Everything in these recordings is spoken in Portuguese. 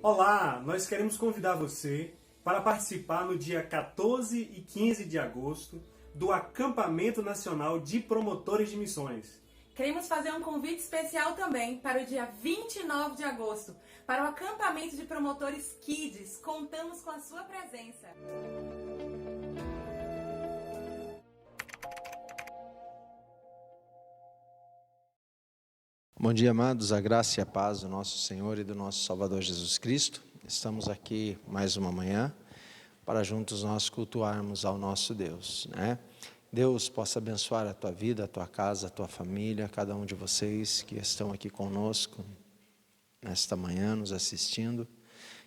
Olá, nós queremos convidar você para participar no dia 14 e 15 de agosto do Acampamento Nacional de Promotores de Missões. Queremos fazer um convite especial também para o dia 29 de agosto, para o acampamento de promotores Kids. Contamos com a sua presença. Bom dia, amados, a graça e a paz do nosso Senhor e do nosso Salvador Jesus Cristo. Estamos aqui mais uma manhã para juntos nós cultuarmos ao nosso Deus, né? Deus possa abençoar a tua vida, a tua casa, a tua família, cada um de vocês que estão aqui conosco nesta manhã, nos assistindo.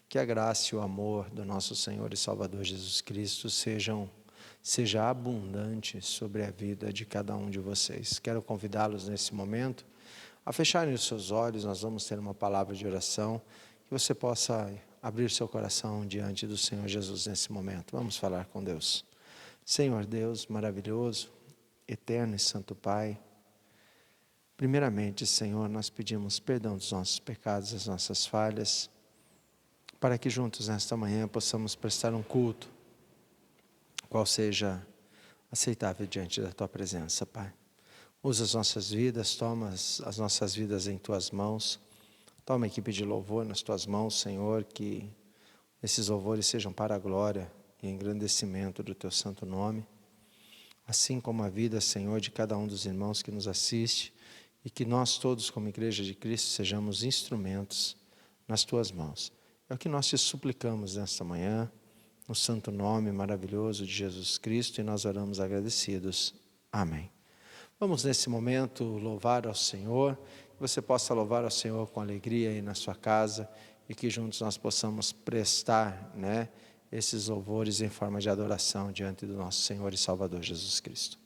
Que a graça e o amor do nosso Senhor e Salvador Jesus Cristo seja abundante sobre a vida de cada um de vocês. Quero convidá-los nesse momento a fecharem os seus olhos. Nós vamos ter uma palavra de oração, que você possa abrir seu coração diante do Senhor Jesus nesse momento. Vamos falar com Deus. Senhor Deus maravilhoso, eterno e santo Pai, primeiramente, Senhor, nós pedimos perdão dos nossos pecados, das nossas falhas, para que juntos nesta manhã possamos prestar um culto, qual seja aceitável diante da Tua presença, Pai. Usa as nossas vidas, toma as nossas vidas em Tuas mãos, toma a equipe de louvor nas Tuas mãos, Senhor, que esses louvores sejam para a glória e engrandecimento do Teu santo nome, assim como a vida, Senhor, de cada um dos irmãos que nos assiste, e que nós todos, como Igreja de Cristo, sejamos instrumentos nas Tuas mãos. É o que nós Te suplicamos nesta manhã, no santo nome maravilhoso de Jesus Cristo, e nós oramos agradecidos. Amém. Vamos nesse momento louvar ao Senhor, que você possa louvar ao Senhor com alegria aí na sua casa, e que juntos nós possamos prestar, esses louvores em forma de adoração diante do nosso Senhor e Salvador Jesus Cristo.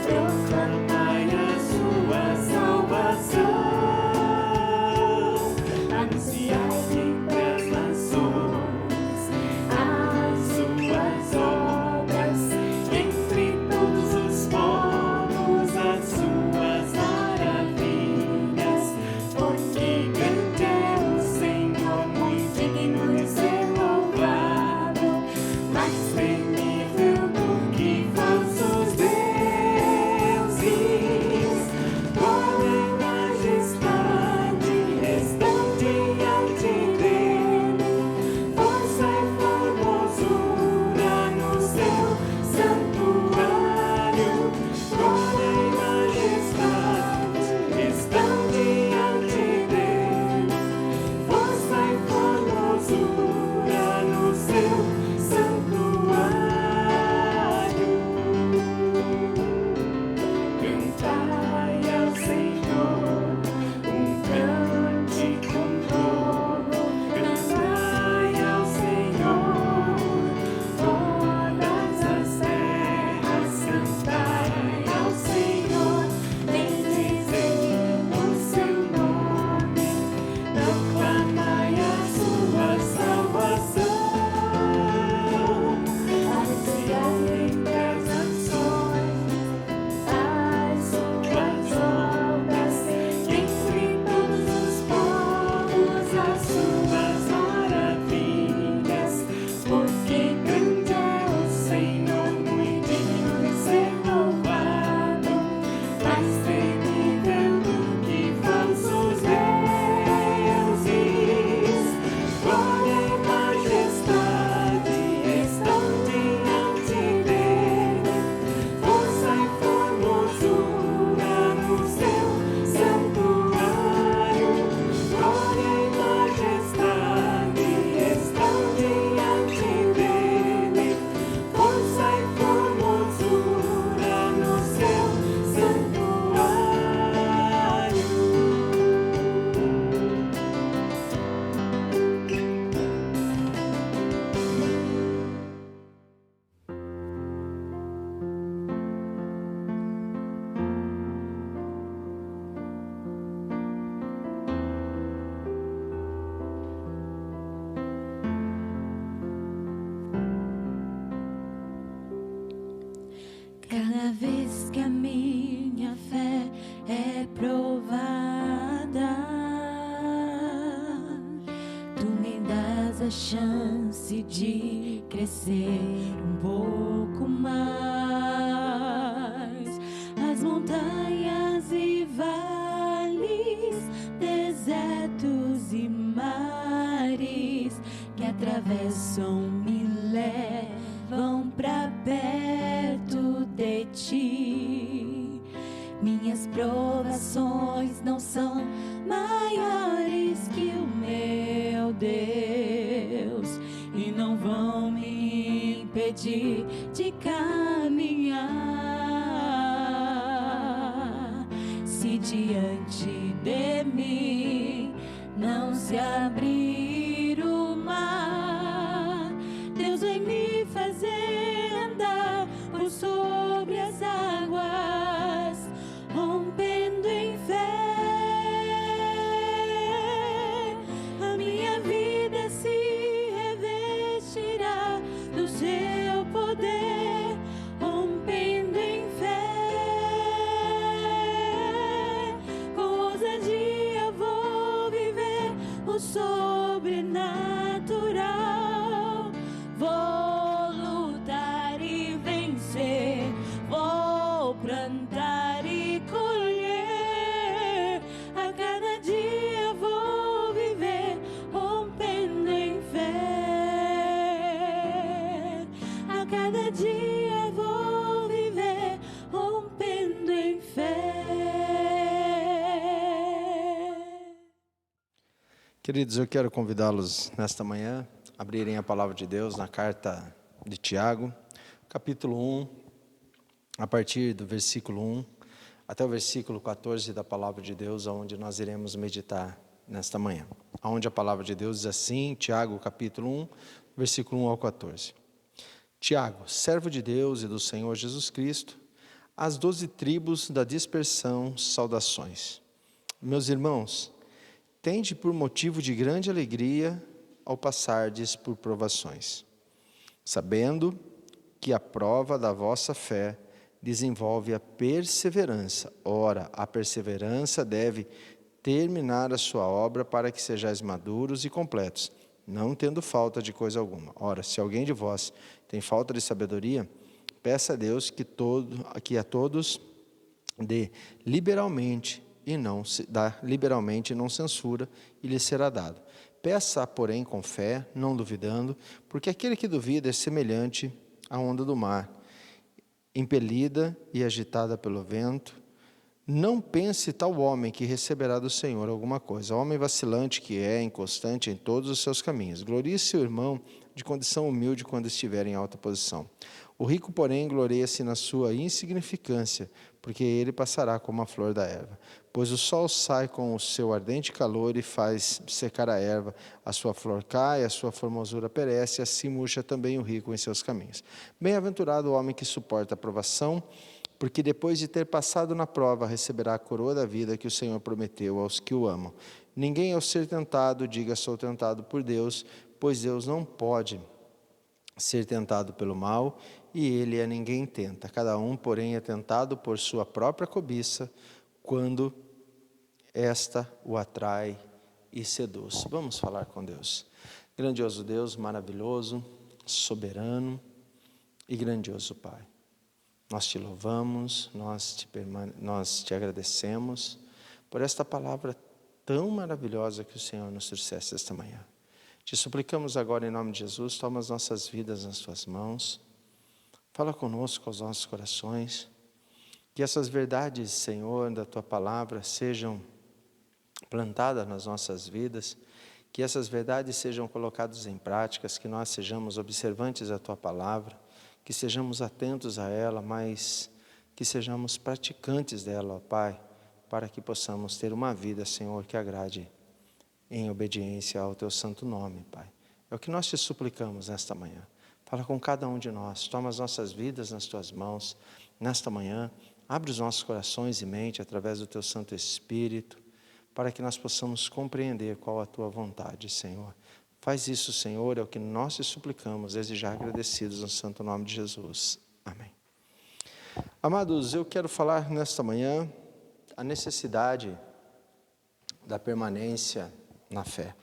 Proclamai a sua salvação. Cada vez que a minha fé é provada, Tu me dás a chance de crescer um pouco mais. As montanhas e vales, desertos e mares que atravessam me levam pra perto de Ti. Minhas provações não são maiores que o meu Deus e não vão me impedir de caminhar. Se diante de mim não se abrir o mar, Deus vai me fazer andar por sobre as águas, rompendo em fé. A minha vida se revestirá do Seu poder, rompendo em fé. Com ousadia vou viver o sobrenatural. Vou lutar e vencer, vou plantar e colher. A cada dia vou viver rompendo em fé. A cada dia vou viver rompendo em fé. Queridos, eu quero convidá-los nesta manhã a abrirem a palavra de Deus na carta de Tiago, capítulo 1, a partir do versículo 1 até o versículo 14 da palavra de Deus, onde nós iremos meditar nesta manhã. Onde a palavra de Deus diz assim, Tiago, capítulo 1, versículo 1 ao 14. Tiago, servo de Deus e do Senhor Jesus Cristo, às 12 tribos da dispersão, saudações. Meus irmãos, tende por motivo de grande alegria ao passardes por provações, sabendo que a prova da vossa fé desenvolve a perseverança. Ora, a perseverança deve terminar a sua obra para que sejais maduros e completos, não tendo falta de coisa alguma. Ora, se alguém de vós tem falta de sabedoria, peça a Deus que a todos dê liberalmente e não censura, e lhe será dado. Peça, porém, com fé, não duvidando, porque aquele que duvida é semelhante à onda do mar, impelida e agitada pelo vento. Não pense tal homem que receberá do Senhor alguma coisa. Homem vacilante que é, inconstante em todos os seus caminhos. Glorie seu irmão de condição humilde quando estiver em alta posição. O rico, porém, gloria-se na sua insignificância, porque ele passará como a flor da erva. Pois o sol sai com o seu ardente calor e faz secar a erva, a sua flor cai, a sua formosura perece, assim murcha também o rico em seus caminhos. Bem-aventurado o homem que suporta a provação, porque depois de ter passado na prova, receberá a coroa da vida que o Senhor prometeu aos que o amam. Ninguém, ao ser tentado, diga: sou tentado por Deus, pois Deus não pode ser tentado pelo mal, e Ele a ninguém tenta. Cada um, porém, é tentado por sua própria cobiça, quando esta o atrai e seduz. Vamos falar com Deus. Grandioso Deus, maravilhoso, soberano e grandioso Pai. Nós te louvamos, nós te agradecemos por esta palavra tão maravilhosa que o Senhor nos trouxesse esta manhã. Te suplicamos agora em nome de Jesus, toma as nossas vidas nas tuas mãos, fala conosco aos nossos corações, que essas verdades, Senhor, da tua palavra sejam plantadas nas nossas vidas, que essas verdades sejam colocadas em práticas, que nós sejamos observantes da tua palavra, que sejamos atentos a ela, mas que sejamos praticantes dela, ó Pai, para que possamos ter uma vida, Senhor, que agrade em obediência ao teu santo nome, Pai. É o que nós te suplicamos nesta manhã. Fala com cada um de nós, toma as nossas vidas nas tuas mãos, nesta manhã, abre os nossos corações e mente através do teu Santo Espírito, para que nós possamos compreender qual a tua vontade, Senhor. Faz isso, Senhor, é o que nós te suplicamos, desde já agradecidos no santo nome de Jesus. Amém. Amados, eu quero falar nesta manhã a necessidade da permanência na fé.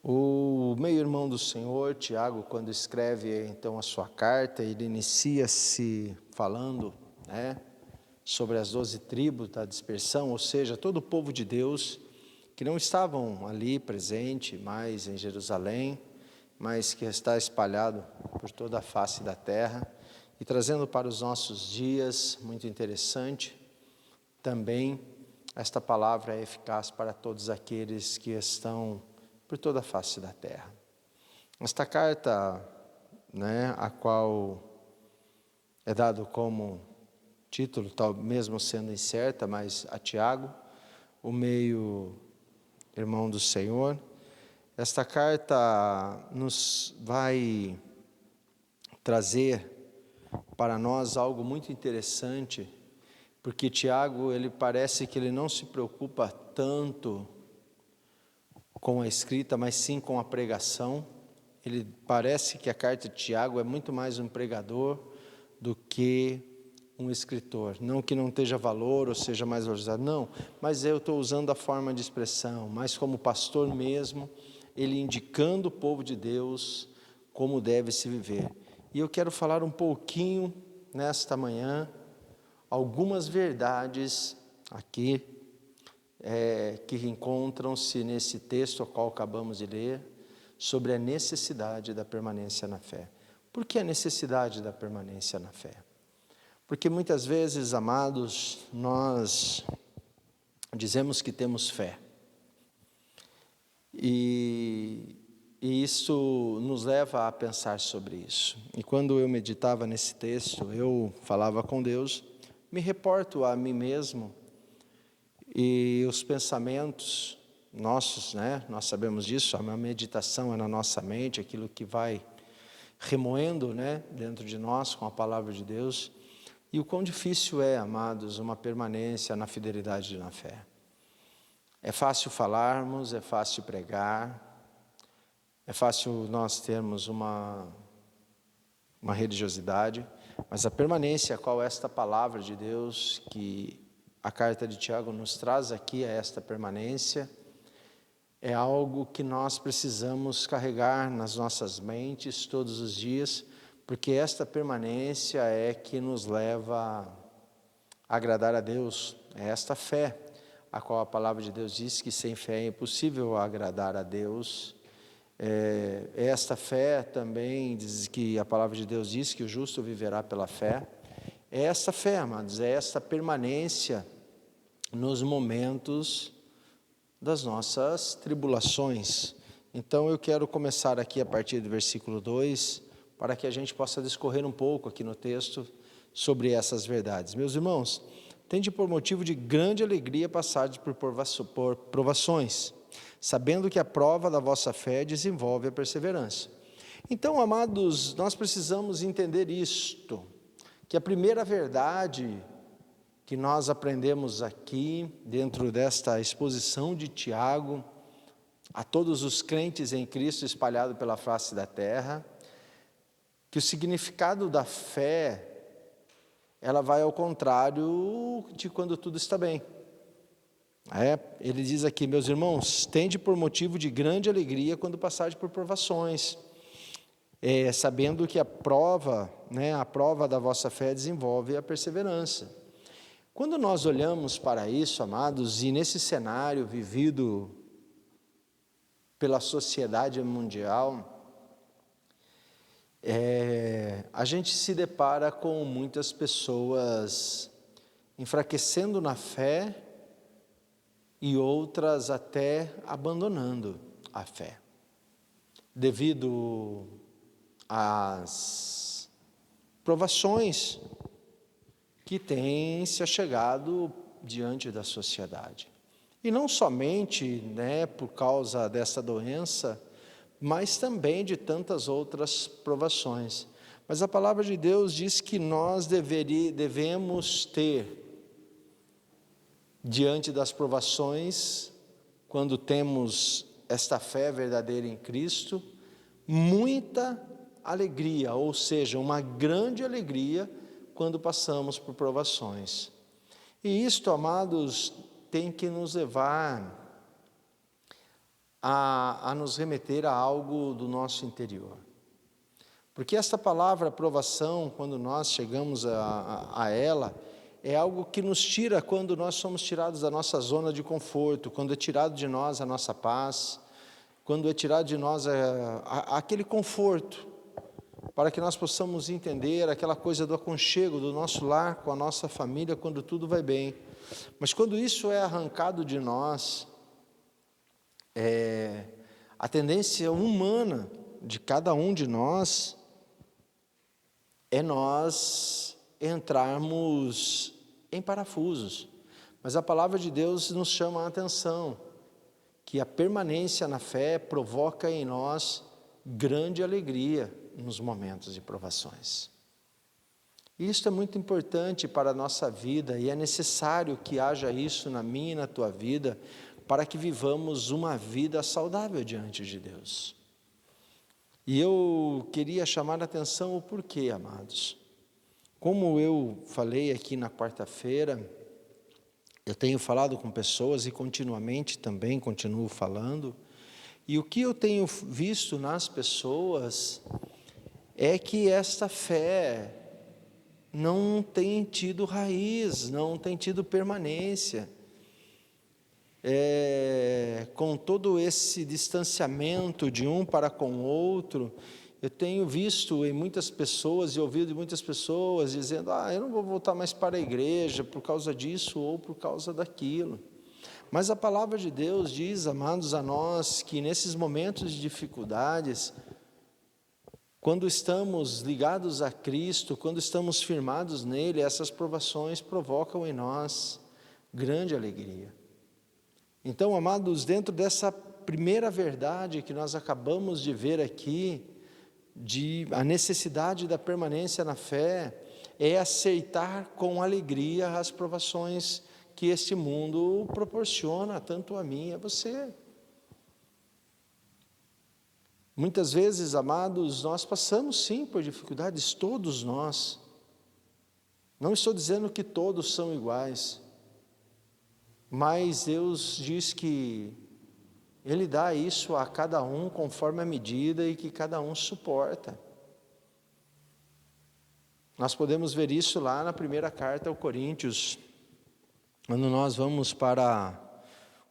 O meio-irmão do Senhor, Tiago, quando escreve então a sua carta, ele inicia-se falando, sobre as 12 tribos da dispersão, ou seja, todo o povo de Deus que não estavam ali presente mais em Jerusalém, mas que está espalhado por toda a face da terra, e trazendo para os nossos dias, muito interessante, também esta palavra é eficaz para todos aqueles que estão por toda a face da terra. Esta carta, a qual é dado como título, tal mesmo sendo incerta, mas a Tiago, o meio-irmão do Senhor, esta carta nos vai trazer para nós algo muito interessante, porque Tiago, ele parece que ele não se preocupa tanto com a escrita, mas sim com a pregação. Ele parece que a carta de Tiago é muito mais um pregador do que um escritor. Não que não tenha valor ou seja mais valorizado, não, mas eu estou usando a forma de expressão, mas como pastor mesmo, ele indicando o povo de Deus como deve se viver. E eu quero falar um pouquinho nesta manhã, algumas verdades aqui, que encontram-se nesse texto ao qual acabamos de ler, sobre a necessidade da permanência na fé. Por que a necessidade da permanência na fé? Porque muitas vezes, amados, nós dizemos que temos fé. E isso nos leva a pensar sobre isso. E quando eu meditava nesse texto, eu falava com Deus, me reporto a mim mesmo, e os pensamentos nossos, nós sabemos disso, a meditação é na nossa mente, aquilo que vai remoendo, dentro de nós com a palavra de Deus, e o quão difícil é, amados, uma permanência na fidelidade e na fé. É fácil falarmos, é fácil pregar, é fácil nós termos uma religiosidade, mas a permanência, qual é esta palavra de Deus, que a carta de Tiago nos traz aqui, a esta permanência, é algo que nós precisamos carregar nas nossas mentes todos os dias, porque esta permanência é que nos leva a agradar a Deus, é esta fé, a qual a palavra de Deus diz que sem fé é impossível agradar a Deus. Esta fé também diz que a palavra de Deus diz que o justo viverá pela fé. É esta fé, amados, é esta permanência nos momentos das nossas tribulações. Então eu quero começar aqui a partir do versículo 2, para que a gente possa discorrer um pouco aqui no texto sobre essas verdades. Meus irmãos, tende por motivo de grande alegria passardes por provações, sabendo que a prova da vossa fé desenvolve a perseverança. Então, amados, nós precisamos entender isto, que a primeira verdade que nós aprendemos aqui, dentro desta exposição de Tiago, a todos os crentes em Cristo espalhados pela face da terra, que o significado da fé, ela vai ao contrário de quando tudo está bem. Ele diz aqui, meus irmãos, tende por motivo de grande alegria quando passardes por provações, sabendo que a prova da vossa fé desenvolve a perseverança. Quando nós olhamos para isso, amados, e nesse cenário vivido pela sociedade mundial, a gente se depara com muitas pessoas enfraquecendo na fé e outras até abandonando a fé, devido às provações que têm se achegado diante da sociedade. E não somente por causa dessa doença, mas também de tantas outras provações. Mas a palavra de Deus diz que nós devemos ter, diante das provações, quando temos esta fé verdadeira em Cristo, muita alegria, ou seja, uma grande alegria, quando passamos por provações. E isto, amados, tem que nos levar a nos remeter a algo do nosso interior. Porque esta palavra provação, quando nós chegamos a ela, é algo que nos tira quando nós somos tirados da nossa zona de conforto, quando é tirado de nós a nossa paz, quando é tirado de nós aquele conforto, para que nós possamos entender aquela coisa do aconchego do nosso lar com a nossa família, quando tudo vai bem. Mas quando isso é arrancado de nós, a tendência humana de cada um de nós é nós entrarmos em parafusos. Mas a palavra de Deus nos chama a atenção, que a permanência na fé provoca em nós grande alegria nos momentos de provações. Isso é muito importante para a nossa vida e é necessário que haja isso na minha e na tua vida para que vivamos uma vida saudável diante de Deus. E eu queria chamar a atenção o porquê, amados. Como eu falei aqui na quarta-feira, eu tenho falado com pessoas e continuamente também continuo falando, e o que eu tenho visto nas pessoas é que esta fé não tem tido raiz, não tem tido permanência. Com todo esse distanciamento de um para com o outro, eu tenho visto em muitas pessoas e ouvido de muitas pessoas dizendo: eu não vou voltar mais para a igreja por causa disso ou por causa daquilo. Mas a palavra de Deus diz, amados, a nós que nesses momentos de dificuldades, quando estamos ligados a Cristo, quando estamos firmados nele, essas provações provocam em nós grande alegria. Então, amados, dentro dessa primeira verdade que nós acabamos de ver aqui, a necessidade da permanência na fé, é aceitar com alegria as provações que este mundo proporciona, tanto a mim e a você. Muitas vezes, amados, nós passamos sim por dificuldades, todos nós. Não estou dizendo que todos são iguais, mas Deus diz que Ele dá isso a cada um conforme a medida e que cada um suporta. Nós podemos ver isso lá na primeira carta aos Coríntios, quando nós vamos para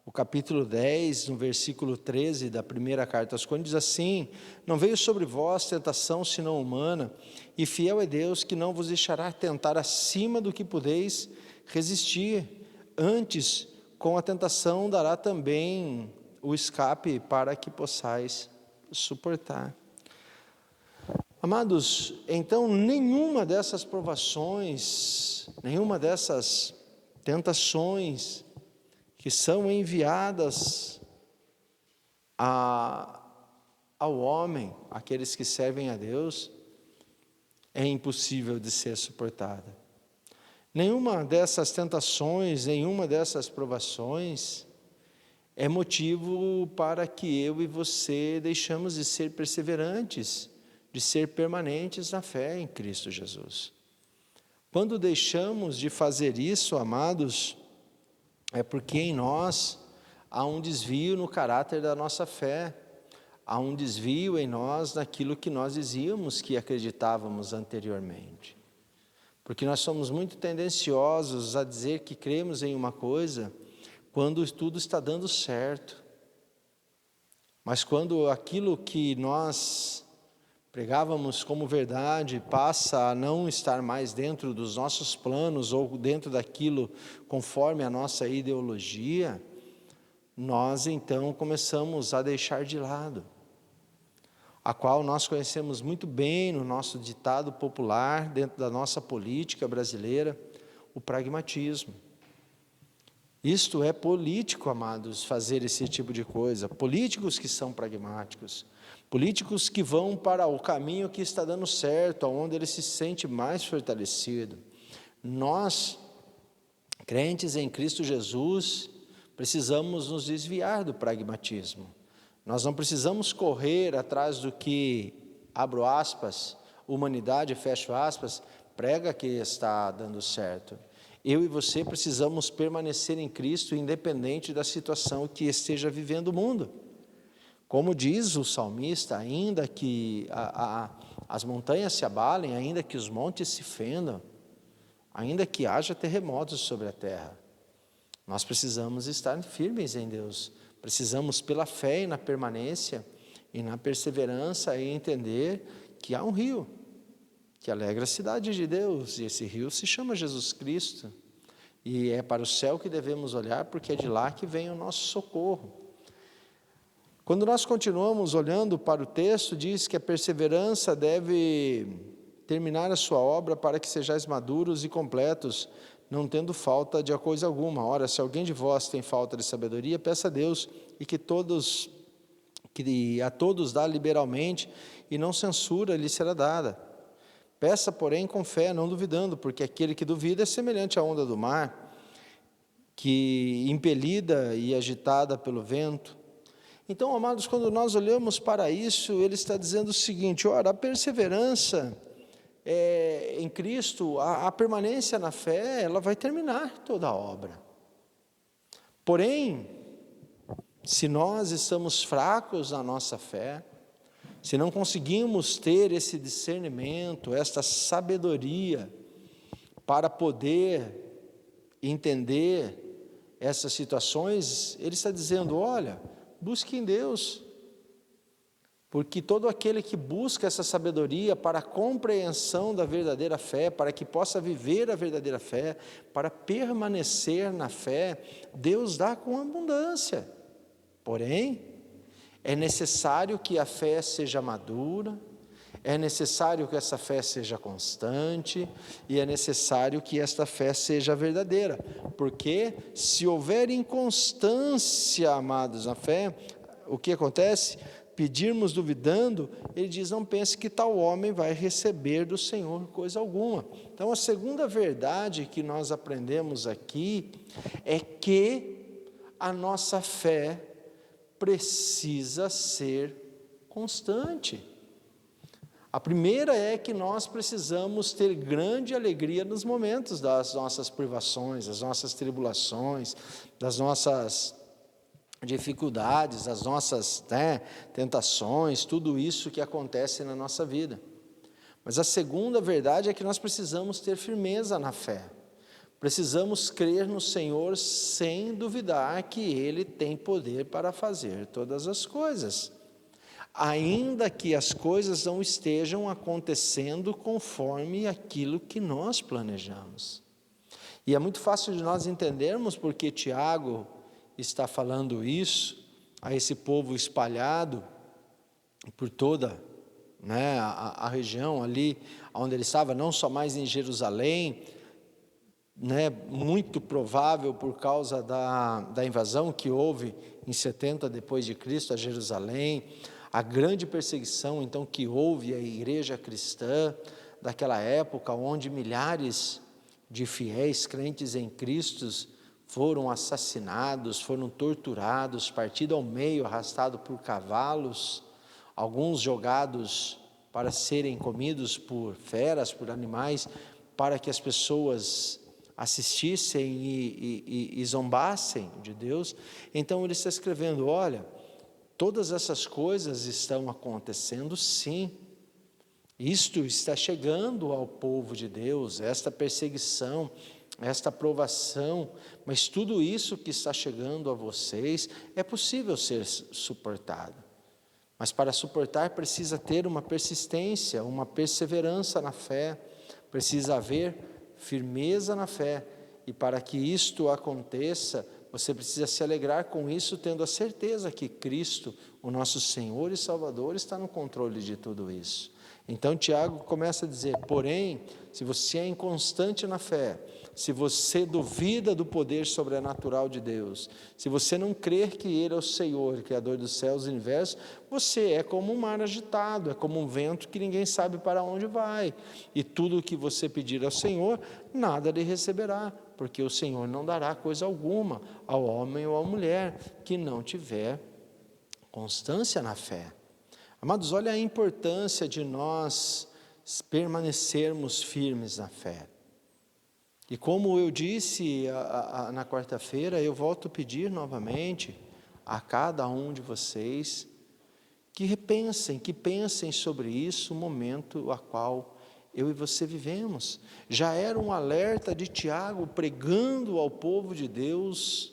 o capítulo 10, no versículo 13 da primeira carta aos Coríntios, diz assim: não veio sobre vós tentação senão humana, e fiel é Deus que não vos deixará tentar acima do que podeis resistir, antes com a tentação dará também o escape para que possais suportar. Amados, então nenhuma dessas provações, nenhuma dessas tentações que são enviadas ao homem, aqueles que servem a Deus, é impossível de ser suportada. Nenhuma dessas tentações, nenhuma dessas provações é motivo para que eu e você deixamos de ser perseverantes, de ser permanentes na fé em Cristo Jesus. Quando deixamos de fazer isso, amados, é porque em nós há um desvio no caráter da nossa fé, há um desvio em nós naquilo que nós dizíamos que acreditávamos anteriormente. Porque nós somos muito tendenciosos a dizer que cremos em uma coisa quando tudo está dando certo. Mas quando aquilo que nós pregávamos como verdade passa a não estar mais dentro dos nossos planos ou dentro daquilo conforme a nossa ideologia, nós então começamos a deixar de lado, a qual nós conhecemos muito bem no nosso ditado popular, dentro da nossa política brasileira, o pragmatismo. Isto é político, amados, fazer esse tipo de coisa. Políticos que são pragmáticos, políticos que vão para o caminho que está dando certo, onde ele se sente mais fortalecido. Nós, crentes em Cristo Jesus, precisamos nos desviar do pragmatismo. Nós não precisamos correr atrás do que, abro aspas, humanidade, fecho aspas, prega que está dando certo. Eu e você precisamos permanecer em Cristo, independente da situação que esteja vivendo o mundo. Como diz o salmista, ainda que as montanhas se abalem, ainda que os montes se fendam, ainda que haja terremotos sobre a terra, nós precisamos estar firmes em Deus. Precisamos, pela fé e na permanência e na perseverança, e entender que há um rio que alegra a cidade de Deus, e esse rio se chama Jesus Cristo, e é para o céu que devemos olhar, porque é de lá que vem o nosso socorro. Quando nós continuamos olhando para o texto, diz que a perseverança deve terminar a sua obra para que sejais maduros e completos, não tendo falta de coisa alguma. Ora, se alguém de vós tem falta de sabedoria, peça a Deus, e que a todos dá liberalmente, e não censura, lhe será dada. Peça, porém, com fé, não duvidando, porque aquele que duvida é semelhante à onda do mar, que impelida e agitada pelo vento. Então, amados, quando nós olhamos para isso, ele está dizendo o seguinte: ora, a perseverança em Cristo, a permanência na fé, ela vai terminar toda a obra. Porém, se nós estamos fracos na nossa fé, se não conseguimos ter esse discernimento, esta sabedoria para poder entender essas situações, ele está dizendo: olha, busque em Deus, porque todo aquele que busca essa sabedoria para a compreensão da verdadeira fé, para que possa viver a verdadeira fé, para permanecer na fé, Deus dá com abundância. Porém, é necessário que a fé seja madura, é necessário que essa fé seja constante, e é necessário que esta fé seja verdadeira, porque se houver inconstância, amados, na fé, o que acontece? Pedirmos duvidando, ele diz: não pense que tal homem vai receber do Senhor coisa alguma. Então, a segunda verdade que nós aprendemos aqui é que a nossa fé precisa ser constante. A primeira é que nós precisamos ter grande alegria nos momentos das nossas privações, das nossas tribulações, das nossas dificuldades, das nossas tentações, tudo isso que acontece na nossa vida. Mas a segunda verdade é que nós precisamos ter firmeza na fé. Precisamos crer no Senhor sem duvidar que Ele tem poder para fazer todas as coisas, ainda que as coisas não estejam acontecendo conforme aquilo que nós planejamos. E é muito fácil de nós entendermos porque Tiago está falando isso a esse povo espalhado por toda a região ali onde ele estava, não só mais em Jerusalém, muito provável por causa da invasão que houve em 70 depois de Cristo a Jerusalém, a grande perseguição então que houve à igreja cristã daquela época, onde milhares de fiéis crentes em Cristo foram assassinados, foram torturados, partidos ao meio, arrastados por cavalos, alguns jogados para serem comidos por feras, por animais, para que as pessoas assistissem e zombassem de Deus. Então ele está escrevendo: olha, todas essas coisas estão acontecendo sim, isto está chegando ao povo de Deus, esta perseguição, esta provação, mas tudo isso que está chegando a vocês é possível ser suportado. Mas para suportar precisa ter uma persistência, uma perseverança na fé, precisa haver firmeza na fé, e para que isto aconteça, você precisa se alegrar com isso, tendo a certeza que Cristo, o nosso Senhor e Salvador, está no controle de tudo isso. Então Tiago começa a dizer: porém, se você é inconstante na fé, se você duvida do poder sobrenatural de Deus, se você não crer que Ele é o Senhor, Criador dos céus e do universo, você é como um mar agitado, é como um vento que ninguém sabe para onde vai, e tudo o que você pedir ao Senhor, nada lhe receberá, porque o Senhor não dará coisa alguma ao homem ou à mulher que não tiver constância na fé. Amados, olha a importância de nós permanecermos firmes na fé. E como eu disse na quarta-feira, eu volto a pedir novamente a cada um de vocês que pensem sobre isso, o momento a qual eu e você vivemos. Já era um alerta de Tiago pregando ao povo de Deus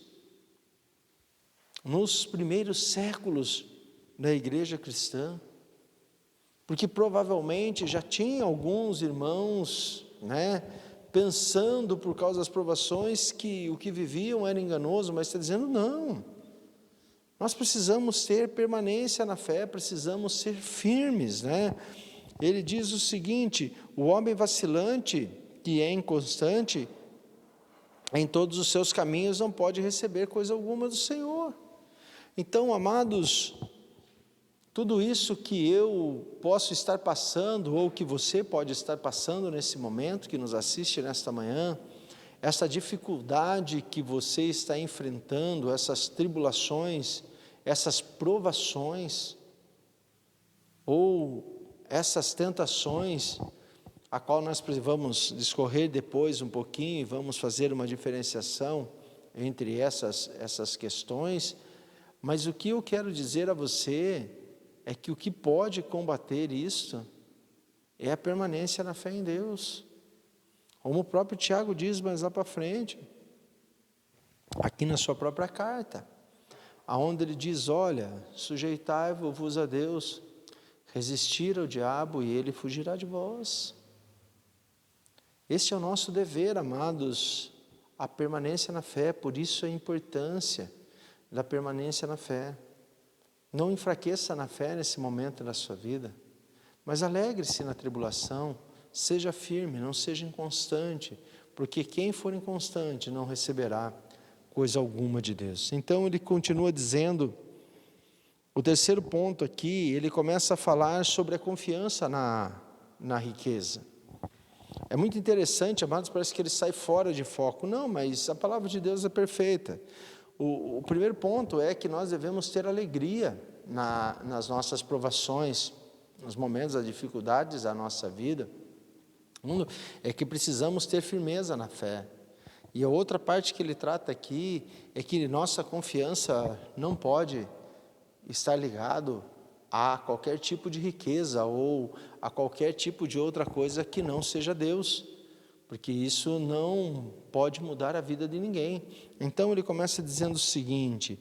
nos primeiros séculos da igreja cristã, porque provavelmente já tinha alguns irmãos, pensando por causa das provações que o que viviam era enganoso, mas está dizendo não, nós precisamos ter permanência na fé, precisamos ser firmes, Ele diz o seguinte: o homem vacilante, que é inconstante, em todos os seus caminhos não pode receber coisa alguma do Senhor. Então, amados, tudo isso que eu posso estar passando, ou que você pode estar passando nesse momento, que nos assiste nesta manhã, essa dificuldade que você está enfrentando, essas tribulações, essas provações, ou essas tentações, a qual nós vamos discorrer depois um pouquinho, e vamos fazer uma diferenciação entre essas questões, mas o que eu quero dizer a você é que o que pode combater isso é a permanência na fé em Deus, como o próprio Tiago diz mais lá para frente, aqui na sua própria carta, aonde ele diz: olha, sujeitai-vos a Deus, resistir ao diabo e ele fugirá de vós. Esse é o nosso dever, amados, a permanência na fé, por isso a importância da permanência na fé. Não enfraqueça na fé nesse momento da sua vida, mas alegre-se na tribulação, seja firme, não seja inconstante, porque quem for inconstante não receberá coisa alguma de Deus. Então ele continua dizendo, o terceiro ponto aqui, ele começa a falar sobre a confiança na riqueza. É muito interessante, amados, parece que ele sai fora de foco. Não, mas a palavra de Deus é perfeita. O primeiro ponto é que nós devemos ter alegria nas nossas provações, nos momentos das dificuldades da nossa vida. Segundo, é que precisamos ter firmeza na fé. E a outra parte que ele trata aqui é que nossa confiança não pode estar ligado a qualquer tipo de riqueza ou a qualquer tipo de outra coisa que não seja Deus, porque isso não pode mudar a vida de ninguém. Então ele começa dizendo o seguinte: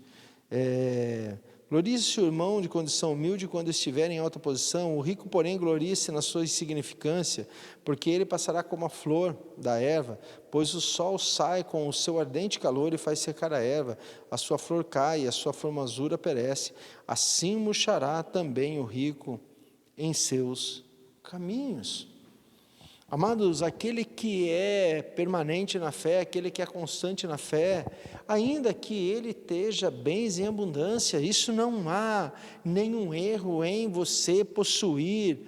glorie-se o irmão de condição humilde quando estiver em alta posição, o rico, porém, glorie-se na sua insignificância, porque ele passará como a flor da erva, pois o sol sai com o seu ardente calor e faz secar a erva, a sua flor cai, a sua formosura perece, assim murchará também o rico em seus caminhos. Amados, aquele que é permanente na fé, aquele que é constante na fé, ainda que ele esteja bens em abundância, isso não há nenhum erro em você possuir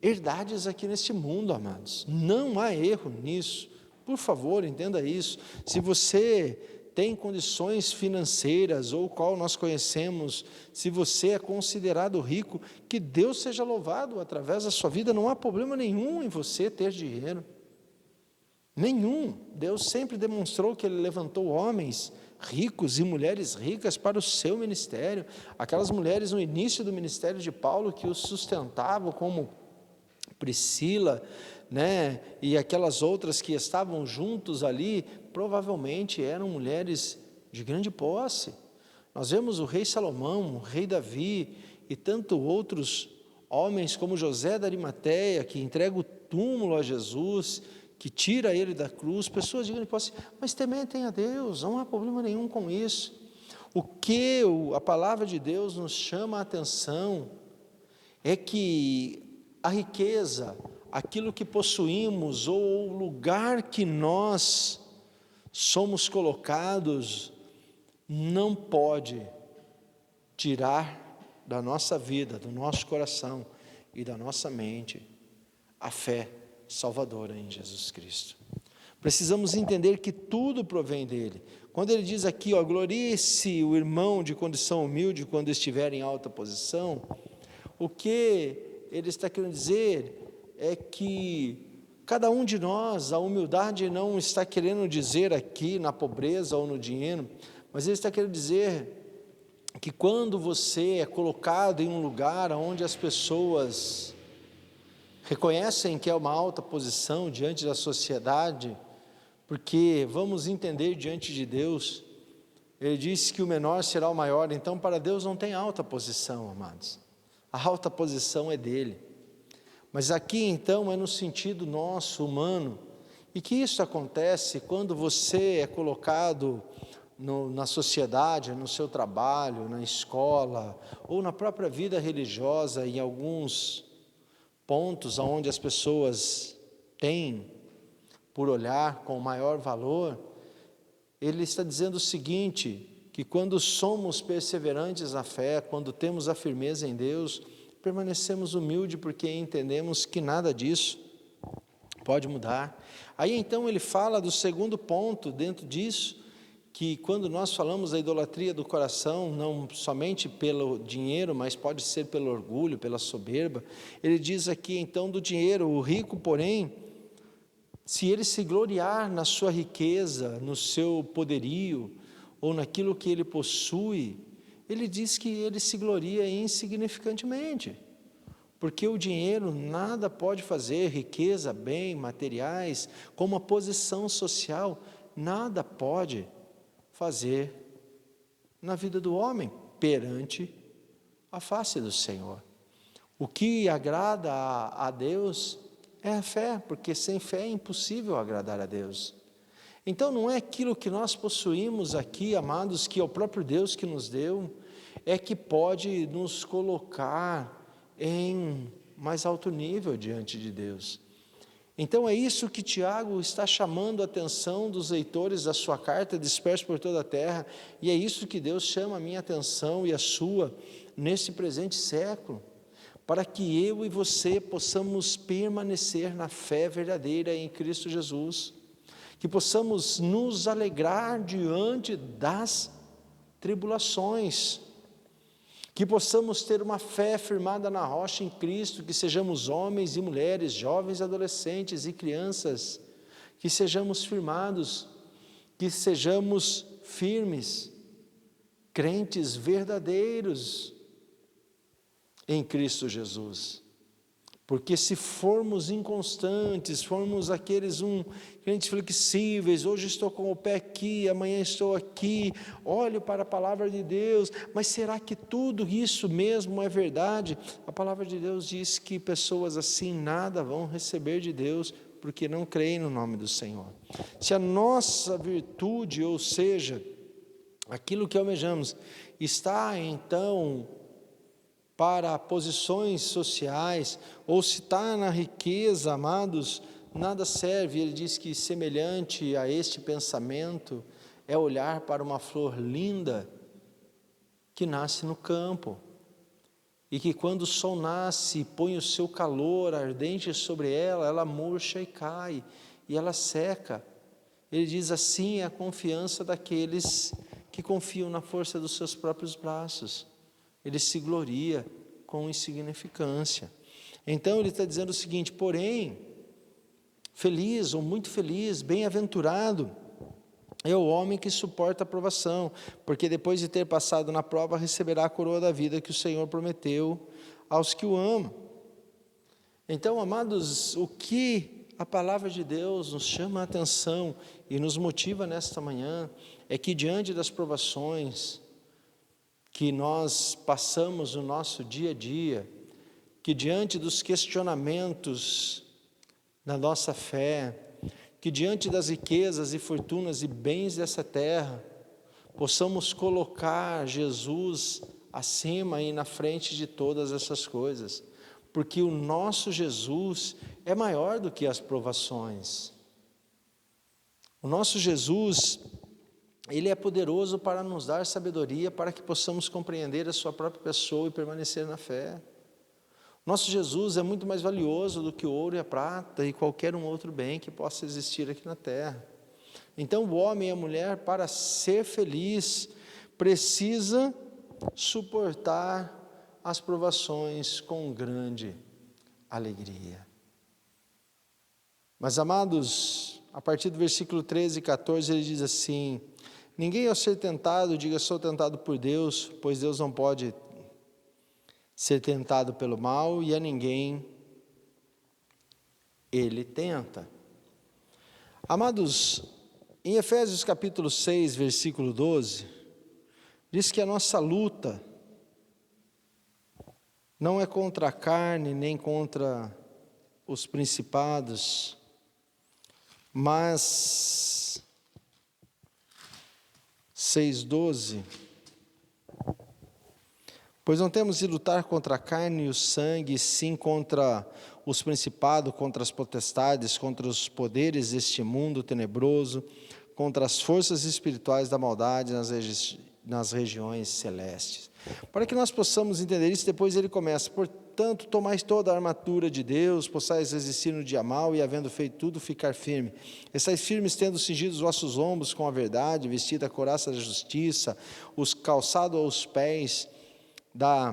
herdades aqui neste mundo, amados. Não há erro nisso. Por favor, entenda isso. Se você tem condições financeiras, ou qual nós conhecemos, se você é considerado rico, que Deus seja louvado através da sua vida, não há problema nenhum em você ter dinheiro, nenhum. Deus sempre demonstrou que Ele levantou homens ricos e mulheres ricas para o seu ministério, aquelas mulheres no início do ministério de Paulo que o sustentavam, como Priscila, e aquelas outras que estavam juntos ali, provavelmente eram mulheres de grande posse. Nós vemos o rei Salomão, o rei Davi e tantos outros homens como José da Arimateia, que entrega o túmulo a Jesus, que tira ele da cruz, pessoas de grande posse, mas tementem a Deus, não há problema nenhum com isso. O que a palavra de Deus nos chama a atenção é que a riqueza, aquilo que possuímos, ou o lugar que nós somos colocados, não pode tirar da nossa vida, do nosso coração e da nossa mente a fé salvadora em Jesus Cristo. Precisamos entender que tudo provém dele. Quando ele diz aqui, glorie-se o irmão de condição humilde quando estiver em alta posição, o que ele está querendo dizer é que cada um de nós, a humildade não está querendo dizer aqui na pobreza ou no dinheiro, mas ele está querendo dizer que quando você é colocado em um lugar onde as pessoas reconhecem que é uma alta posição diante da sociedade, porque vamos entender diante de Deus, ele disse que o menor será o maior, então para Deus não tem alta posição, amados, a alta posição é dele, mas aqui então é no sentido nosso, humano, e que isso acontece quando você é colocado na sociedade, no seu trabalho, na escola, ou na própria vida religiosa, em alguns pontos onde as pessoas têm por olhar com maior valor, ele está dizendo o seguinte, que quando somos perseverantes na fé, quando temos a firmeza em Deus, permanecemos humildes porque entendemos que nada disso pode mudar. Aí então ele fala do segundo ponto dentro disso, que quando nós falamos da idolatria do coração, não somente pelo dinheiro, mas pode ser pelo orgulho, pela soberba, ele diz aqui então do dinheiro, o rico porém, se ele se gloriar na sua riqueza, no seu poderio, ou naquilo que ele possui, ele diz que ele se gloria insignificantemente, porque o dinheiro nada pode fazer, riqueza, bem, materiais, como a posição social, nada pode fazer na vida do homem, perante a face do Senhor. O que agrada a Deus é a fé, porque sem fé é impossível agradar a Deus. Então não é aquilo que nós possuímos aqui, amados, que é o próprio Deus que nos deu, é que pode nos colocar em mais alto nível diante de Deus. Então é isso que Tiago está chamando a atenção dos leitores da sua carta, dispersos por toda a terra, e é isso que Deus chama a minha atenção e a sua, nesse presente século, para que eu e você possamos permanecer na fé verdadeira em Cristo Jesus, que possamos nos alegrar diante das tribulações, que possamos ter uma fé firmada na rocha em Cristo, que sejamos homens e mulheres, jovens, adolescentes e crianças, que sejamos firmados, que sejamos firmes, crentes verdadeiros em Cristo Jesus. Porque se formos inconstantes, formos aqueles crentes flexíveis, hoje estou com o pé aqui, amanhã estou aqui, olho para a palavra de Deus, mas será que tudo isso mesmo é verdade? A palavra de Deus diz que pessoas assim nada vão receber de Deus, porque não creem no nome do Senhor. Se a nossa virtude, ou seja, aquilo que almejamos, está então para posições sociais, ou se está na riqueza, amados, nada serve. Ele diz que semelhante a este pensamento é olhar para uma flor linda que nasce no campo, e que quando o sol nasce, põe o seu calor ardente sobre ela, ela murcha e cai, e ela seca. Ele diz assim é a confiança daqueles que confiam na força dos seus próprios braços. Ele se gloria com insignificância. Então ele está dizendo o seguinte: porém, feliz ou muito feliz, bem-aventurado é o homem que suporta a provação, porque depois de ter passado na prova, receberá a coroa da vida que o Senhor prometeu aos que o amam. Então, amados, o que a palavra de Deus nos chama a atenção e nos motiva nesta manhã, é que diante das provações que nós passamos no nosso dia a dia, que diante dos questionamentos da nossa fé, que diante das riquezas e fortunas e bens dessa terra, possamos colocar Jesus acima e na frente de todas essas coisas, porque o nosso Jesus é maior do que as provações. O nosso Jesus, Ele é poderoso para nos dar sabedoria, para que possamos compreender a sua própria pessoa e permanecer na fé. Nosso Jesus é muito mais valioso do que o ouro e a prata e qualquer um outro bem que possa existir aqui na terra. Então o homem e a mulher, para ser feliz, precisa suportar as provações com grande alegria. Mas, amados, a partir do versículo 13 e 14, ele diz assim: ninguém ao ser tentado diga sou tentado por Deus, pois Deus não pode ser tentado pelo mal, e a ninguém ele tenta. Amados, em Efésios capítulo 6, versículo 12, diz que a nossa luta não é contra a carne, nem contra os principados, mas 6:12, pois não temos de lutar contra a carne e o sangue, sim contra os principados, contra as potestades, contra os poderes deste mundo tenebroso, contra as forças espirituais da maldade nas regiões celestes. Para que nós possamos entender isso, depois ele começa: portanto, tomais toda a armadura de Deus, possais resistir no dia mau, e havendo feito tudo, ficar firme. Estais firmes, tendo cingido os vossos ombros com a verdade, vestida a couraça da justiça, os calçados aos pés da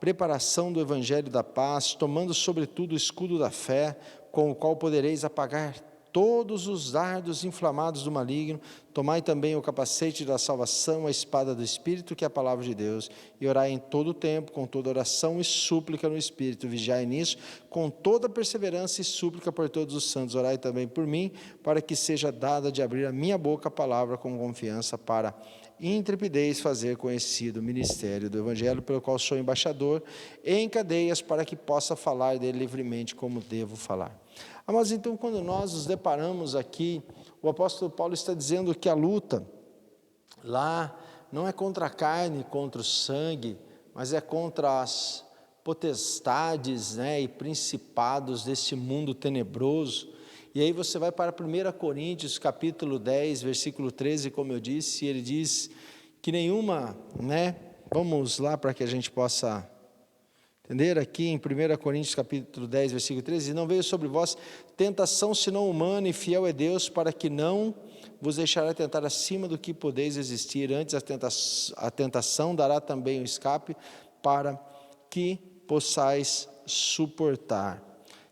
preparação do evangelho da paz, tomando sobretudo o escudo da fé, com o qual podereis apagar todos os dardos inflamados do maligno. Tomai também o capacete da salvação, a espada do Espírito, que é a palavra de Deus, e orai em todo o tempo, com toda oração e súplica no Espírito. Vigiai nisso, com toda perseverança e súplica por todos os santos. Orai também por mim, para que seja dada de abrir a minha boca a palavra com confiança, para intrepidez fazer conhecido o ministério do Evangelho, pelo qual sou embaixador, em cadeias, para que possa falar dele livremente como devo falar. Mas então, quando nós nos deparamos aqui, o apóstolo Paulo está dizendo que a luta lá não é contra a carne, contra o sangue, mas é contra as potestades, e principados deste mundo tenebroso. E aí você vai para 1 Coríntios capítulo 10, versículo 13, como eu disse, ele diz que nenhuma, vamos lá para que a gente possa entender aqui em 1 Coríntios capítulo 10, versículo 13, não veio sobre vós tentação senão humana, e fiel é Deus para que não vos deixará tentar acima do que podeis resistir, antes a tentação dará também o escape para que possais suportar.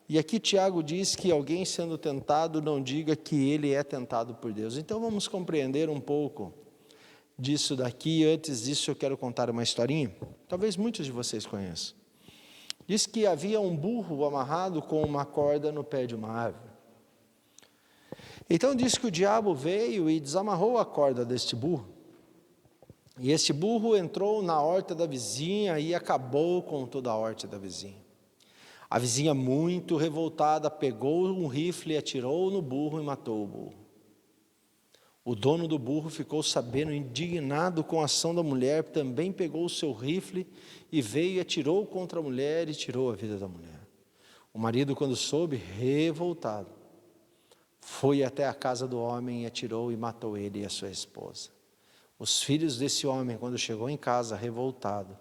E aqui Tiago diz que alguém sendo tentado não diga que ele é tentado por Deus. Então vamos compreender um pouco disso daqui. Antes disso eu quero contar uma historinha, talvez muitos de vocês conheçam. Diz que havia um burro amarrado com uma corda no pé de uma árvore. Então diz que o diabo veio e desamarrou a corda deste burro. E este burro entrou na horta da vizinha e acabou com toda a horta da vizinha. A vizinha, muito revoltada, pegou um rifle, atirou no burro e matou o burro. O dono do burro ficou sabendo, indignado com a ação da mulher, também pegou o seu rifle e veio e atirou contra a mulher e tirou a vida da mulher. O marido, quando soube, revoltado, foi até a casa do homem e atirou e matou ele e a sua esposa. Os filhos desse homem, quando chegou em casa, revoltado,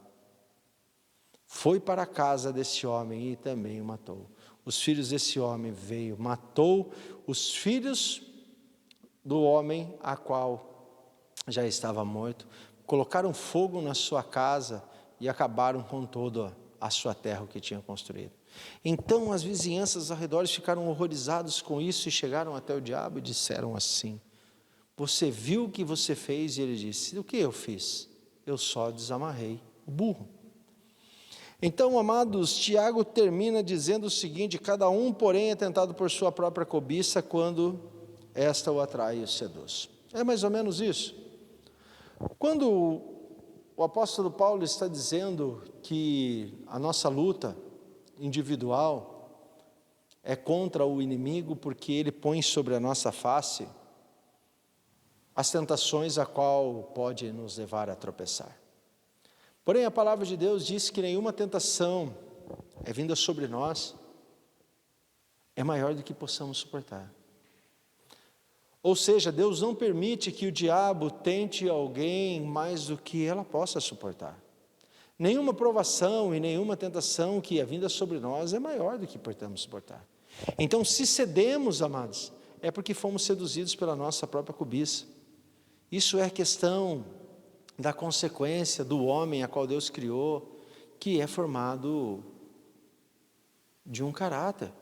foi para a casa desse homem e também o matou. Os filhos desse homem veio, matou os filhos do homem, a qual já estava morto, colocaram fogo na sua casa e acabaram com toda a sua terra, o que tinha construído. Então as vizinhanças ao redor ficaram horrorizados com isso e chegaram até o diabo e disseram assim: você viu o que você fez? E ele disse: o que eu fiz? Eu só desamarrei o burro. Então, amados, Tiago termina dizendo o seguinte: cada um, porém, é tentado por sua própria cobiça, quando esta o atrai e o seduz. É mais ou menos isso. Quando o apóstolo Paulo está dizendo que a nossa luta individual é contra o inimigo, porque ele põe sobre a nossa face as tentações a qual pode nos levar a tropeçar. Porém, a palavra de Deus diz que nenhuma tentação é vinda sobre nós é maior do que possamos suportar. Ou seja, Deus não permite que o diabo tente alguém mais do que ela possa suportar. Nenhuma provação e nenhuma tentação que é vinda sobre nós é maior do que podemos suportar. Então, se cedemos, amados, é porque fomos seduzidos pela nossa própria cobiça. Isso é questão da consequência do homem a qual Deus criou, que é formado de um caráter.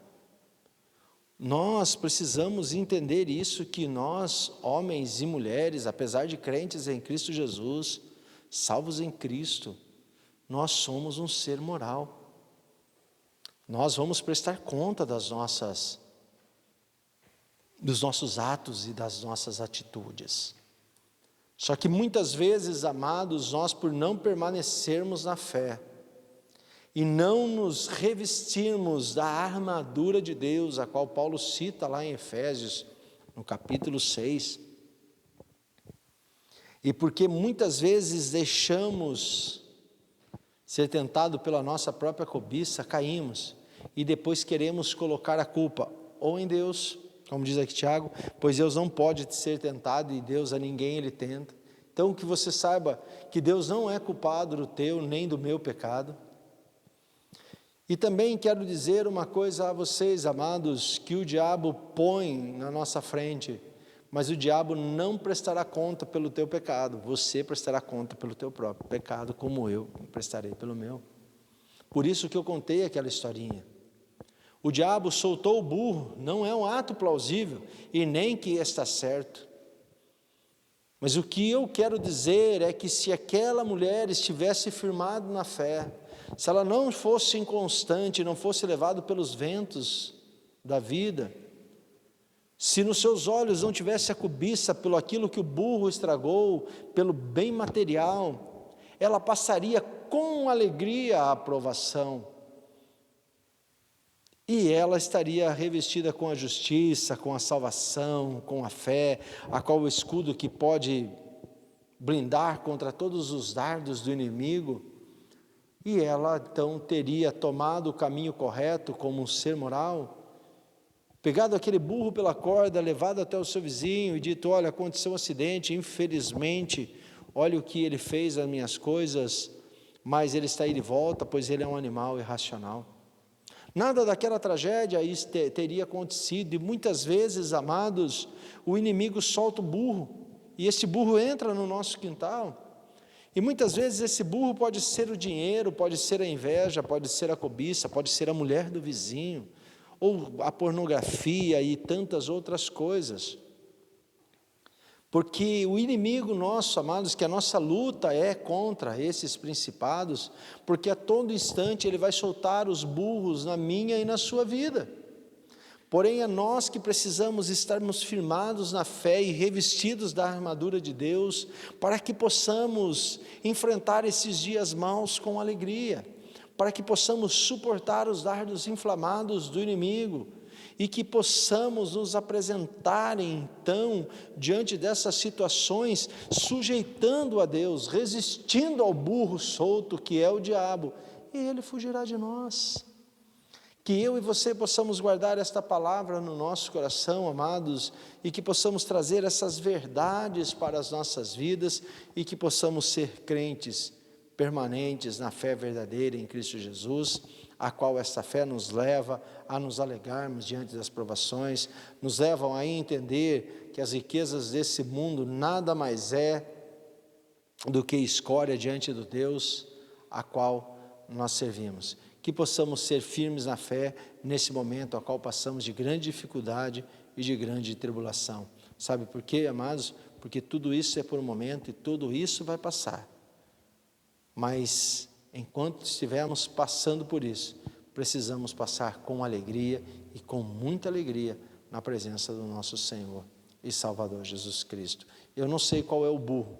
Nós precisamos entender isso, que nós, homens e mulheres, apesar de crentes em Cristo Jesus, salvos em Cristo, nós somos um ser moral. Nós vamos prestar conta dos nossos atos e das nossas atitudes. Só que muitas vezes, amados, nós, por não permanecermos na fé e não nos revestirmos da armadura de Deus, a qual Paulo cita lá em Efésios, no capítulo 6, e porque muitas vezes deixamos ser tentado pela nossa própria cobiça, caímos, e depois queremos colocar a culpa ou em Deus, como diz aqui Tiago, pois Deus não pode ser tentado, e Deus a ninguém ele tenta. Então que você saiba que Deus não é culpado do teu nem do meu pecado. E também quero dizer uma coisa a vocês, amados, que o diabo põe na nossa frente, mas o diabo não prestará conta pelo teu pecado, você prestará conta pelo teu próprio pecado, como eu prestarei pelo meu. Por isso que eu contei aquela historinha. O diabo soltou o burro, não é um ato plausível, e nem que está certo. Mas o que eu quero dizer é que se aquela mulher estivesse firmada na fé, se ela não fosse inconstante, não fosse levada pelos ventos da vida, se nos seus olhos não tivesse a cobiça pelo aquilo que o burro estragou, pelo bem material, ela passaria com alegria a aprovação, e ela estaria revestida com a justiça, com a salvação, com a fé, a qual o escudo que pode blindar contra todos os dardos do inimigo. E ela então teria tomado o caminho correto como um ser moral, pegado aquele burro pela corda, levado até o seu vizinho e dito: olha, aconteceu um acidente, infelizmente, olha o que ele fez às minhas coisas, mas ele está aí de volta, pois ele é um animal irracional. Nada daquela tragédia teria acontecido, e muitas vezes, amados, o inimigo solta o burro, e esse burro entra no nosso quintal. E muitas vezes esse burro pode ser o dinheiro, pode ser a inveja, pode ser a cobiça, pode ser a mulher do vizinho, ou a pornografia e tantas outras coisas. Porque o inimigo nosso, amados, que a nossa luta é contra esses principados, porque a todo instante ele vai soltar os burros na minha e na sua vida. Porém, é nós que precisamos estarmos firmados na fé e revestidos da armadura de Deus, para que possamos enfrentar esses dias maus com alegria, para que possamos suportar os dardos inflamados do inimigo, e que possamos nos apresentar então, diante dessas situações, sujeitando a Deus, resistindo ao burro solto que é o diabo, e ele fugirá de nós. Que eu e você possamos guardar esta palavra no nosso coração, amados, e que possamos trazer essas verdades para as nossas vidas, e que possamos ser crentes permanentes na fé verdadeira em Cristo Jesus, a qual esta fé nos leva a nos alegrarmos diante das provações, nos levam a entender que as riquezas desse mundo nada mais é do que escória diante do Deus a qual nós servimos. Que possamos ser firmes na fé nesse momento a qual passamos de grande dificuldade e de grande tribulação. Sabe por quê, amados? Porque tudo isso é por um momento e tudo isso vai passar. Mas enquanto estivermos passando por isso, precisamos passar com alegria e com muita alegria na presença do nosso Senhor e Salvador Jesus Cristo. Eu não sei qual é o burro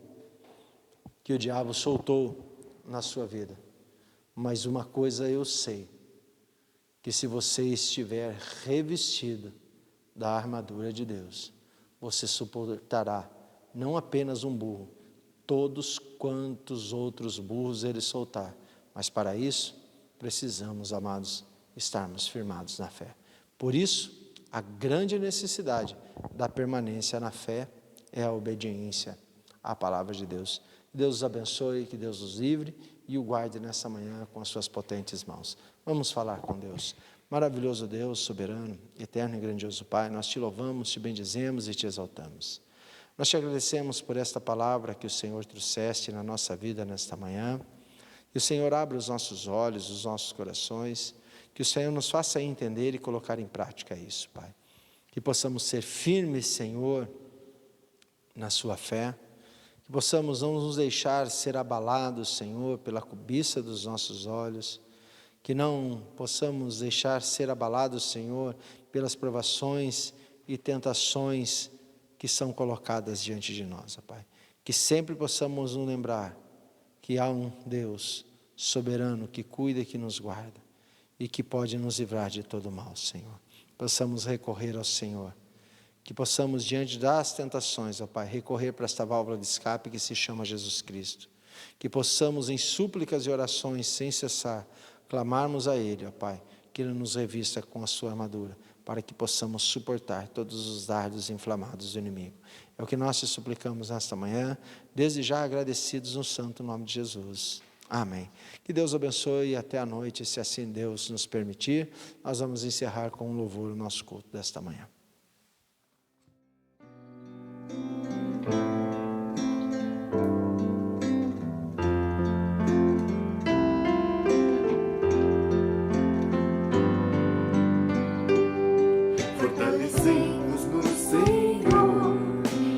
que o diabo soltou na sua vida, mas uma coisa eu sei, que se você estiver revestido da armadura de Deus, você suportará não apenas um burro, todos quantos outros burros ele soltar, mas para isso precisamos, amados, estarmos firmados na fé. Por isso, a grande necessidade da permanência na fé é a obediência à palavra de Deus. Deus os abençoe, que Deus os livre e o guarde nessa manhã com as suas potentes mãos. Vamos falar com Deus. Maravilhoso Deus, soberano, eterno e grandioso Pai, nós te louvamos, te bendizemos e te exaltamos. Nós te agradecemos por esta palavra que o Senhor trouxeste na nossa vida nesta manhã. E o Senhor abra os nossos olhos, os nossos corações, que o Senhor nos faça entender e colocar em prática isso, Pai. que possamos ser firmes, Senhor, na sua fé, que possamos não nos deixar ser abalados, Senhor, pela cobiça dos nossos olhos, que não possamos deixar ser abalados, Senhor, pelas provações e tentações que são colocadas diante de nós, ó Pai. Que sempre possamos nos lembrar que há um Deus soberano que cuida e que nos guarda e que pode nos livrar de todo mal, Senhor. Possamos recorrer ao Senhor, que possamos diante das tentações, ó Pai, recorrer para esta válvula de escape que se chama Jesus Cristo, que possamos em súplicas e orações sem cessar, clamarmos a Ele, ó Pai, que Ele nos revista com a sua armadura, para que possamos suportar todos os dardos inflamados do inimigo. É o que nós te suplicamos nesta manhã, desde já agradecidos no santo nome de Jesus. Amém. Que Deus abençoe e até a noite, se assim Deus nos permitir, nós vamos encerrar com um louvor o nosso culto desta manhã. Fortalecei-nos no Senhor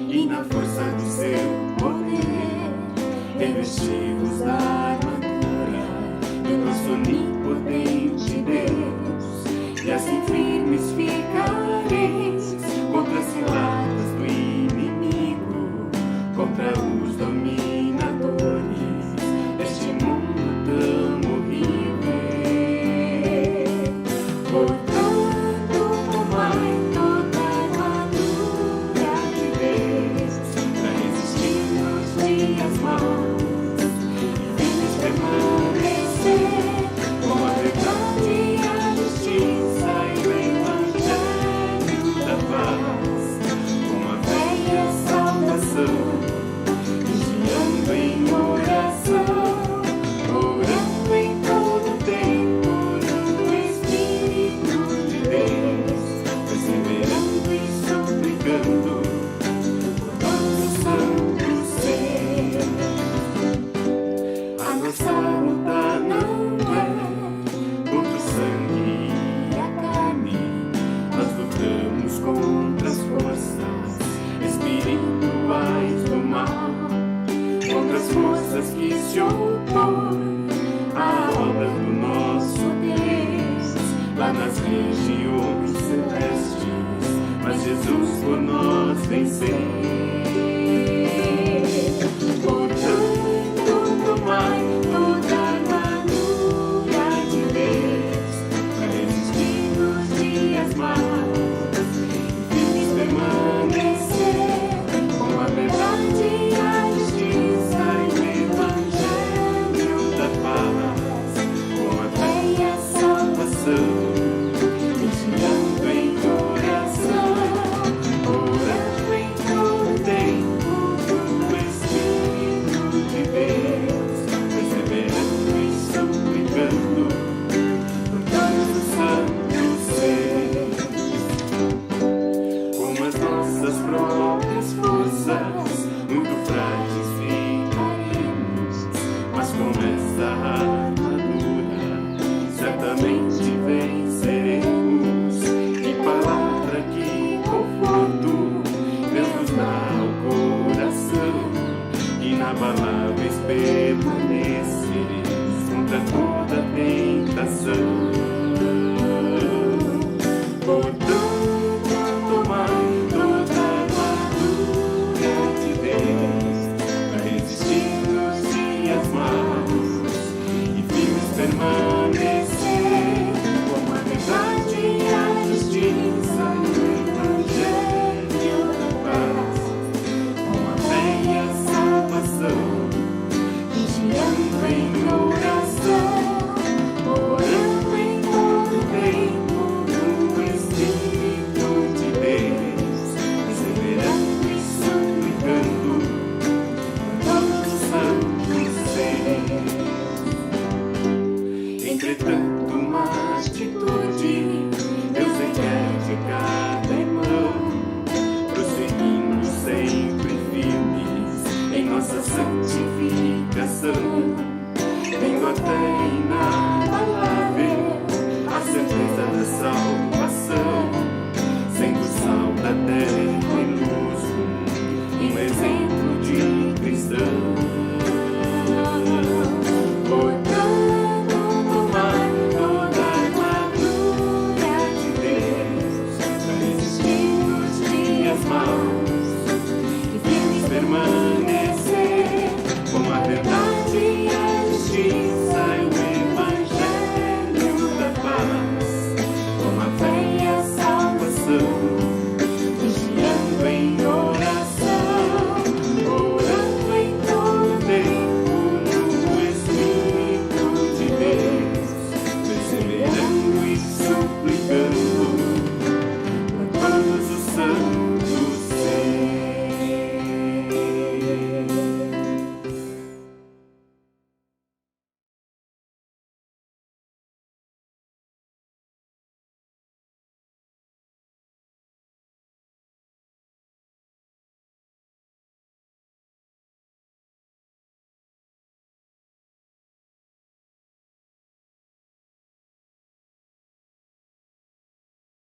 e na força do seu poder, revesti-vos da armadura do nosso onipotente Deus, e assim firmes ficareis contra as ciladas do inimigo, contra os dominadores deste mundo tão horrível. Portanto, tomai toda a armadura de Deus para resistir nos dias maus e firmes permanecer com a verdade, a justiça e o evangelho da paz, com a fé e a salvação, vigiando em oração, orando em todo tempo no Espírito de Deus, perseverando e suplicando por todos os santos seus. A nossa luta não é contra o sangue e a carne, nós lutamos contra as forças espirituais do mal, contra as forças que se opõem à obra do nosso Deus, lá nas regiões celestes, mas Jesus por nós venceu. Portanto, tomai toda a armadura de Deus para resistir nos dias maus e firmes permanecer com a verdade, a justiça e o evangelho da paz, com a fé e a salvação, vigiando em oração, orando em todo tempo no Espírito de Deus, perseverando e suplicando por todos os santos seus. Com as nossas próprias forças, muito frágeis ficaremos, mas com essa armadura, certamente venceremos. Que palavra, que conforto, Deus nos dá ao coração, inabaláveis permanecereis contra toda tentação.